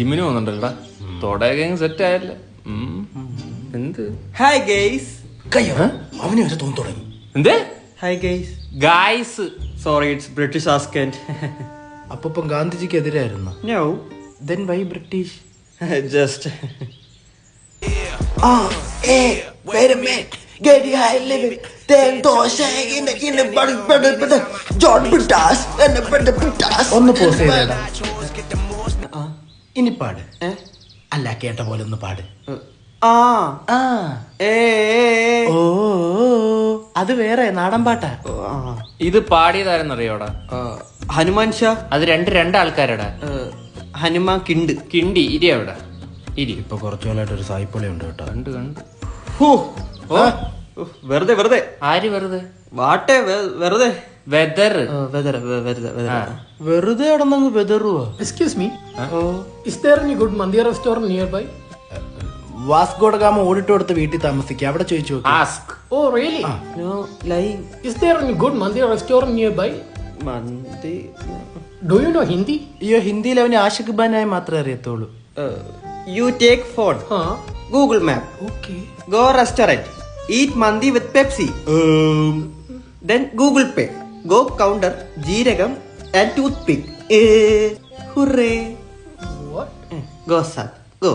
ജിമ്മിന് പോകുന്നുണ്ടല്ലോടാ. തോടയൊക്കെ സെറ്റ് ആയല്ലേ. എന്ത് hi guys. അവന് വരെ തോന്നി തുടങ്ങി. എന്തേ hi guys. Guys? Sorry, it's British ആസ്കന്റ്. അപ്പം ഗാന്ധിജിക്ക് എതിരായിരുന്നു. No, then why British? Just ഒന്ന് പോസ് ചെയ്തേടാ. ഇനി പാട്. അല്ല, കേട്ട പോലെ ഒന്ന് പാട്. ഓ, അത് വേറെ നാടൻ പാട്ടാ. ഇത് പാടിയതാരെന്നറിയോടാ? ഹനുമാൻ ഷാ. അത് രണ്ട് ആൾക്കാരടാ. ഹനുമാൻ കിണ്ട്. കിണ്ടി ഇരി അവിടെ ഇരി. ഇപ്പൊ കുറച്ചു കാലമായിട്ട് ഒരു സായിപ്പൊളി ഉണ്ട് കേട്ടോ. കണ്ട് വെറുതെ വെറുതെ. ആര് വെറുതെ? വാട്ടെ വെറുതെ. വെതർ. വെറുതെ കിടന്നങ്ങ് വെതറുവാ. Excuse me. Is there any good Mandiya restaurant nearby? Vasco da Gama ഓടിട്ട് കൊടുത്ത് വീട്ടിൽ താമസിക്കുക. അവിടെ ചോദിച്ചു നോക്ക്. Ask. Oh, really? No, lying. Is there any good Mandiya restaurant nearby? Mandi. Do you know Hindi? അയ്യോ, ഹിന്ദിയിൽ അവന് ആഷിഖ് ഖാനായി മാത്രമേ അറിയത്തുള്ളൂ. You take phone. Google Map. Okay. Go restaurant. Eat mandi with Pepsi. Then Google Pay. Go counter, jeeragam and toothpick. Hooray. What? Go son. Go.